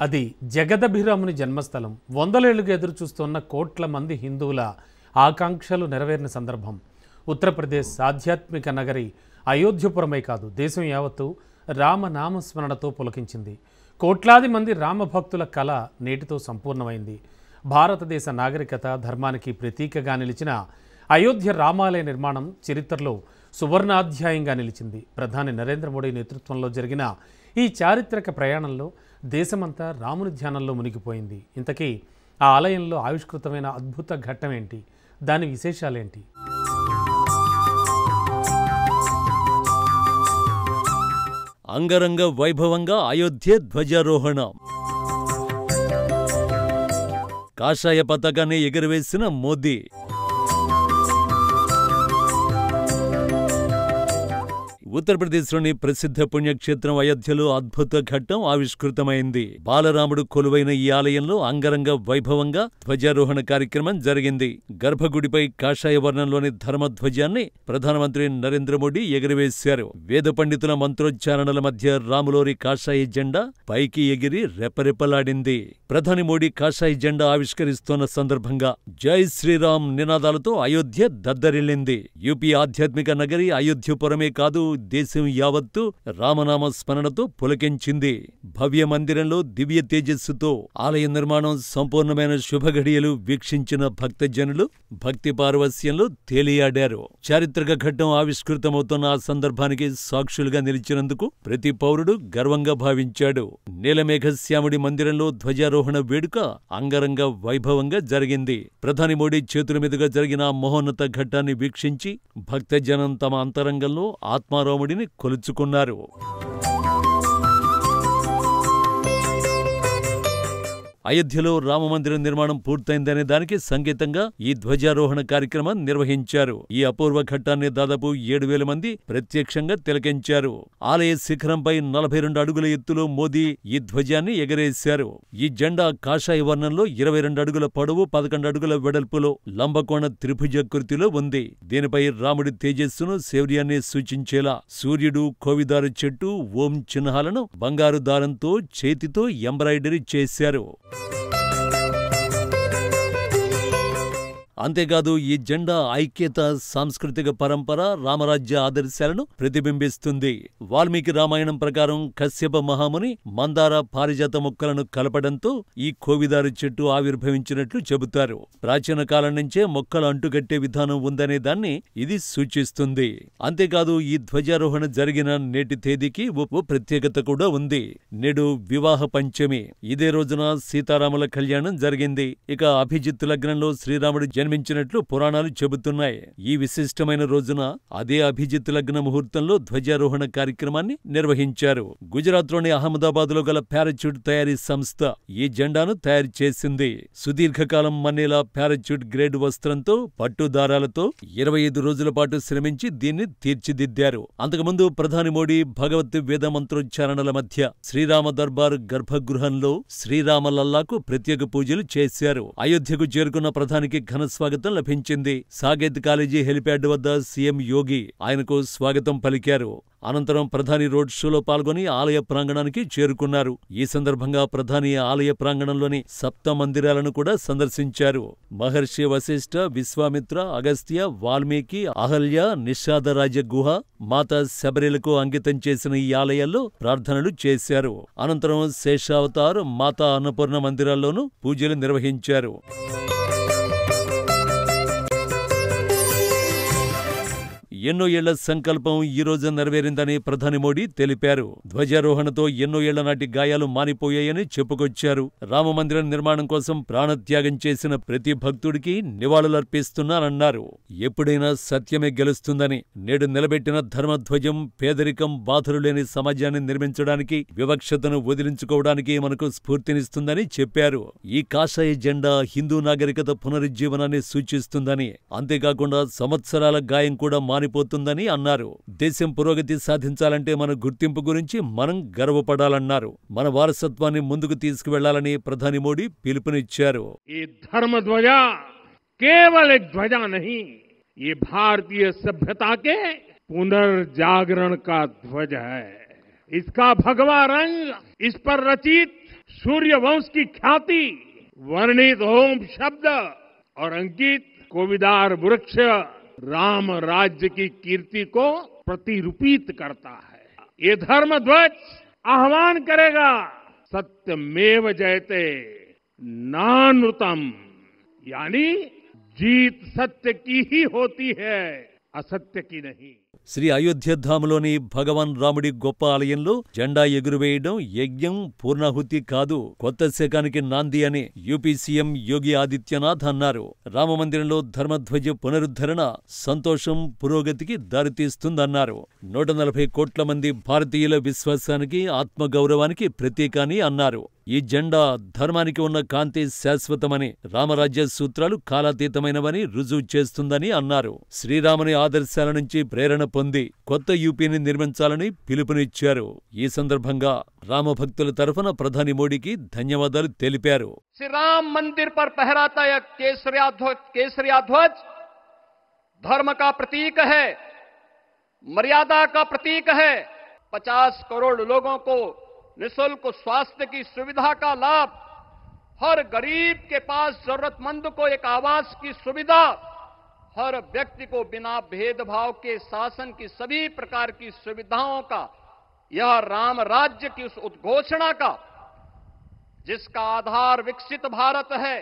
అది జగదభిరాముని జన్మస్థలం. వందలేళ్లుగా ఎదురు చూస్తున్న కోట్ల మంది హిందువుల ఆకాంక్షలు నెరవేరిన సందర్భం. ఉత్తరప్రదేశ్ ఆధ్యాత్మిక నగరి అయోధ్యపురమే కాదు, దేశం యావత్తు రామనామస్మరణతో పులకించింది. కోట్లాది మంది రామభక్తుల కళ నేటితో సంపూర్ణమైంది. భారతదేశ నాగరికత ధర్మానికి ప్రతీకగా నిలిచిన అయోధ్య రామాలయ నిర్మాణం చరిత్రలో సువర్ణాధ్యాయంగా నిలిచింది. ప్రధాని నరేంద్ర మోడీ నేతృత్వంలో జరిగిన ఈ చారిత్రక ప్రయాణంలో దేశమంతా రాముని ధ్యానంలో మునిగిపోయింది. ఇంతకీ ఆ ఆలయంలో ఆవిష్కృతమైన అద్భుత ఘట్టం ఏంటి? దాని విశేషాలేంటి? అంగరంగ వైభవంగా అయోధ్య ధ్వజారోహణ. కాషాయ పతాకాన్ని ఎగురవేసిన మోదీ. ఉత్తరప్రదేశ్లోని ప్రసిద్ధ పుణ్యక్షేత్రం అయోధ్యలో అద్భుత ఘట్టం ఆవిష్కృతమైంది. బాలరాముడు కొలువైన ఈ ఆలయంలో అంగరంగ వైభవంగా ధ్వజారోహణ కార్యక్రమం జరిగింది. గర్భగుడిపై కాషాయ వర్ణంలోని ధర్మధ్వజాన్ని ప్రధానమంత్రి నరేంద్ర మోడీ ఎగురవేశారు. వేద పండితుల మంత్రోచ్చారణల మధ్య రాములోరి కాషాయ జెండా పైకి ఎగిరి రెపరెపలాడింది. ప్రధాని మోడీ కాషాయ జెండా ఆవిష్కరిస్తున్న సందర్భంగా జై శ్రీరామ్ నినాదాలతో అయోధ్య దద్దరిల్లింది. యూపీ ఆధ్యాత్మిక నగరి అయోధ్యపురమే కాదు, దేశం యావత్తు రామనామ స్మరణతో పులకించింది. భవ్య మందిరంలో దివ్య తేజస్సుతో ఆలయ నిర్మాణం సంపూర్ణమైన శుభఘడియలు వీక్షించిన భక్తజనులు భక్తి పారవస్యంలో తేలియాడారు. చారిత్రక ఘట్టం ఆవిష్కృతమవుతున్న ఆ సందర్భానికి సాక్షులుగా నిలిచినందుకు ప్రతి పౌరుడు గర్వంగా భావించాడు. నీలమేఘశ్యాముడి మందిరంలో ధ్వజారోహణ వేడుక అంగరంగ వైభవంగా జరిగింది. ప్రధాని మోడీ చేతుల మీదుగా జరిగిన మహోన్నత ఘట్టాన్ని వీక్షించి భక్తజనం తమ అంతరంగంలో ఆత్మారాముడిని కొలుచుకున్నారు. అయోధ్యలో రామమందిరం నిర్మాణం పూర్తయిందనే దానికి సంకేతంగా ఈ ధ్వజారోహణ కార్యక్రమం నిర్వహించారు. ఈ అపూర్వ ఘట్టాన్ని దాదాపు 7,000 మంది ప్రత్యక్షంగా తిలకించారు. ఆలయ శిఖరంపై 42 అడుగుల ఎత్తులో మోదీ ఈ ధ్వజాన్ని ఎగరేశారు. ఈ జెండా కాషాయ వర్ణంలో 22 అడుగుల పొడవు, 11 అడుగుల వెడల్పులో లంబకోణ త్రిభుజాకృతిలో ఉంది. దీనిపై రాముడి తేజస్సును, శౌర్యాన్ని సూచించేలా సూర్యుడు, కోవిదారు చెట్టు, ఓం చిహ్నాలను బంగారు దారంతో చేతితో ఎంబ్రాయిడరీ చేశారు. అంతేకాదు ఈ జెండా ఐక్యత, సాంస్కృతిక పరంపర, రామరాజ్య ఆదర్శాలను ప్రతిబింబిస్తుంది. వాల్మీకి రామాయణం ప్రకారం కశ్యప మహాముని మందార, పారిజాత మొక్కలను కలపడంతో ఈ కోవిదారు చెట్టు ఆవిర్భవించినట్లు చెబుతారు. ప్రాచీన కాలం నుంచే మొక్కలు అంటుగట్టే విధానం ఉందనే దాన్ని ఇది సూచిస్తుంది. అంతేకాదు ఈ ధ్వజారోహణ జరిగిన నేటి తేదీకి ఓ ప్రత్యేకత కూడా ఉంది. నేడు వివాహ పంచమి. ఇదే రోజున సీతారాముల కళ్యాణం జరిగింది. ఇక అభిజిత్ లగ్నంలో శ్రీరాముడు జన్మించినట్లు పురాణాలు చెబుతున్నాయి. ఈ విశిష్టమైన రోజున అదే అభిజిత్ లగ్న ముహూర్తంలో ధ్వజారోహణ కార్యక్రమాన్ని నిర్వహించారు. గుజరాత్లోని అహ్మదాబాద్లో గల పారాచ్యూట్ తయారీ సంస్థ ఈ జెండాను తయారు చేసింది. సుదీర్ఘకాలం మన్నేలా పారాచ్యూట్ గ్రేడ్ వస్త్రంతో, పట్టు దారాలతో 25 రోజుల పాటు శ్రమించి దీన్ని తీర్చిదిద్దారు. అంతకుముందు ప్రధాని మోడీ భగవత్ వేద మంత్రోచ్చారణల మధ్య శ్రీరామ దర్బార్ గర్భగృహంలో శ్రీరామలల్లాకు ప్రత్యేక పూజలు చేశారు. అయోధ్యకు చేరుకున్న ప్రధానికి ఘన స్వాగతం లభించింది. సాకేత్ కాలేజీ హెలిప్యాడ్ వద్ద సీఎం యోగి ఆయనకు స్వాగతం పలికారు. అనంతరం ప్రధాని రోడ్ షోలో పాల్గొని ఆలయ ప్రాంగణానికి చేరుకున్నారు. ఈ సందర్భంగా ప్రధాని ఆలయ ప్రాంగణంలోని సప్త మందిరాలను కూడా సందర్శించారు. మహర్షి వశిష్ఠ, విశ్వామిత్ర, అగస్త్య, వాల్మీకి, అహల్య, నిషాదరాజ గుహ, మాతా శబరిలకు అంకితం చేసిన ఈ ఆలయాల్లో ప్రార్థనలు చేశారు. అనంతరం శేషావతార్, మాతా అన్నపూర్ణ మందిరాల్లోనూ పూజలు నిర్వహించారు. ఎన్నో ఏళ్ల సంకల్పం ఈ రోజు నెరవేరిందని ప్రధాని మోడీ తెలిపారు. ధ్వజారోహణతో ఎన్నో ఏళ్ల నాటి గాయాలు మానిపోయాయని చెప్పుకొచ్చారు. రామమందిరం నిర్మాణం కోసం ప్రాణత్యాగం చేసిన ప్రతి భక్తుడికి నివాళులర్పిస్తున్నారన్నారు. ఎప్పుడైనా సత్యమే గెలుస్తుందని, నేడు నిలబెట్టిన ధర్మధ్వజం పేదరికం, బాధలు లేని సమాజాన్ని నిర్మించడానికి, వివక్షతను వదిలించుకోవడానికి మనకు స్ఫూర్తినిస్తుందని చెప్పారు. ఈ కాషాయ జెండా హిందూ నాగరికత పునరుజ్జీవనాన్ని సూచిస్తుందని, అంతేకాకుండా సంవత్సరాల గాయం కూడా మారిపోతుందని అన్నారు. దేశం పురోగతి సాధించాలంటే మన గుర్తింపు గురించి మనం గర్వపడాలన్నారు. మన వారసత్వాన్ని ముందుకు తీసుకువెళ్లాలని ప్రధాని మోడీ పిలుపునిచ్చారు. ఈ ధర్మ ధ్వజ కేవలం एक ध्वजा नहीं, ये भारतीय सभ्यता के पुनर्जागरण का ध्वज है। इसका भगवा रंग, इस पर रचित सूर्यवंश की ख्याति वर्णित होम शब्द और अंकित कोविदार वृक्ष राम राज्य की कीर्ति को प्रतिरूपित करता है। ये धर्म ध्वज आह्वान करेगा सत्यमेव जयते नानृतम, यानी जीत सत्य की ही होती है, असत्य की नहीं। శ్రీ అయోధ్యధామలోని భగవాన్ రాముడి గొప్ప ఆలయంలో జెండా ఎగురవేయడం యజ్ఞం పూర్ణాహుతి కాదు, కొత్త శకానికి నాంది అని యూపీ సీఎం యోగి ఆదిత్యనాథ్ అన్నారు. రామమందిరంలో ధర్మధ్వజ పునరుద్ధరణ సంతోషం పురోగతికి దారితీస్తుందన్నారు. 140 కోట్ల మంది భారతీయుల విశ్వాసానికి ఆత్మగౌరవానికి ప్రతీక అని అన్నారు. ఈ జెండా ధర్మానికి ఉన్న కాంతి శాశ్వతమని, రామరాజ్య సూత్రాలు కాలాతీతమైనవని రుజువు చేస్తుందని అన్నారు. శ్రీరాముని ఆదర్శాల నుంచి ప్రేరణ పొంది కొత్త యూపీని నిర్మించాలని పిలుపునిచ్చారు. ఈ సందర్భంగా రామభక్తుల తరఫున ప్రధాని మోడీకి ధన్యవాదాలు తెలిపారు. శ్రీరామ్ మందిర్ పర్ పహరాతా యह केसरिया ध्वज धर्म का प्रतीक है, मर्यादा का प्रतीक है। 50 करोड़ लोगों को निःशुल्क स्वास्थ्य की सुविधा का लाभ, हर गरीब के पास जरूरतमंद को एक आवास की सुविधा, हर व्यक्ति को बिना भेदभाव के शासन की सभी प्रकार की सुविधाओं का, यह राम राज्य की उस उद्घोषणा का जिसका आधार विकसित भारत है।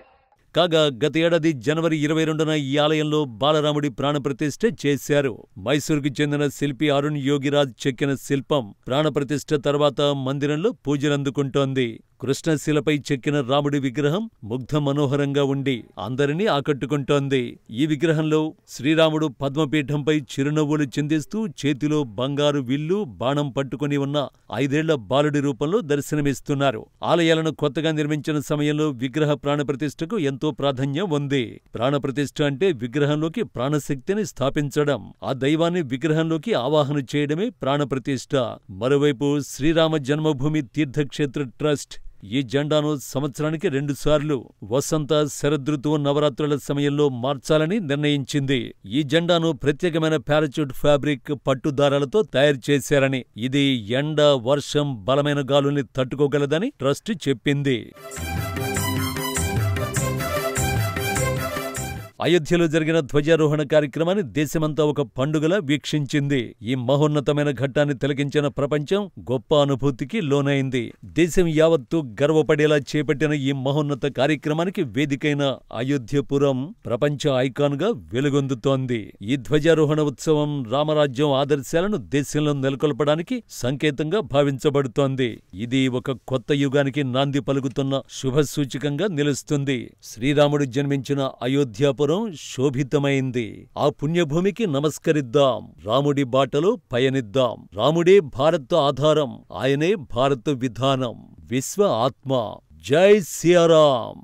కాగా గత ఏడాది జనవరి 22న ఈ ఆలయంలో బాలరాముడి ప్రాణప్రతిష్ఠ చేశారు. మైసూరుకు చెందిన శిల్పి అరుణ్ యోగిరాజ్ చెక్కిన శిల్పం ప్రాణప్రతిష్ఠ తర్వాత మందిరంలో పూజలందుకుంటోంది. కృష్ణశిలపై చెక్కిన రాముడి విగ్రహం ముగ్ధ మనోహరంగా ఉండి అందరినీ ఆకట్టుకుంటోంది. ఈ విగ్రహంలో శ్రీరాముడు పద్మపీఠంపై చిరునవ్వులు చిందిస్తూ చేతిలో బంగారు విల్లు బాణం పట్టుకుని ఉన్న 5 ఏళ్ల బాలుడి రూపంలో దర్శనమిస్తున్నారు. ఆలయాలను కొత్తగా నిర్మించిన సమయంలో విగ్రహ ప్రాణప్రతిష్ఠకు ఎంతో ప్రాధాన్యం ఉంది. ప్రాణప్రతిష్ఠ అంటే విగ్రహంలోకి ప్రాణశక్తిని స్థాపించడం, ఆ దైవాన్ని విగ్రహంలోకి ఆవాహన చేయడమే ప్రాణప్రతిష్ఠ. మరోవైపు శ్రీరామ జన్మభూమి తీర్థక్షేత్ర ట్రస్ట్ ఈ జెండాను సంవత్సరానికి 2 సార్లు వసంత, శరదృతువు, నవరాత్రుల సమయంలో మార్చాలని నిర్ణయించింది. ఈ జెండాను ప్రత్యేకమైన పారాచూట్ ఫ్యాబ్రిక్ పట్టుదారాలతో తయారు చేశారని, ఇది ఎండ, వర్షం, బలమైన గాలుల్ని తట్టుకోగలదని ట్రస్ట్ చెప్పింది. అయోధ్యలో జరిగిన ధ్వజారోహణ కార్యక్రమాన్ని దేశమంతా ఒక పండుగలా వీక్షించింది. ఈ మహోన్నతమైన ఘట్టాన్ని తిలకించిన ప్రపంచం గొప్ప అనుభూతికి లోనైంది. దేశం యావత్తు గర్వపడేలా చేపట్టిన ఈ మహోన్నత కార్యక్రమానికి వేదికైన అయోధ్యపురం ప్రపంచ ఐకాన్గా వెలుగొందుతోంది. ఈ ధ్వజారోహణ ఉత్సవం రామరాజ్యం ఆదర్శాలను దేశంలో నెలకొల్పడానికి సంకేతంగా భావించబడుతోంది. ఇది ఒక కొత్త యుగానికి నాంది పలుకుతున్న శుభసూచకంగా నిలుస్తుంది. శ్రీరాముడు జన్మించిన అయోధ్యాపురం శోభితమైంది. ఆ పుణ్యభూమికి నమస్కరిద్దాం, రాముడి బాటలో పయనిద్దాం. రాముడే భారత్ ఆధారం, ఆయనే భారత్ విధానం. విశ్వ ఆత్మ. జై సియారాం.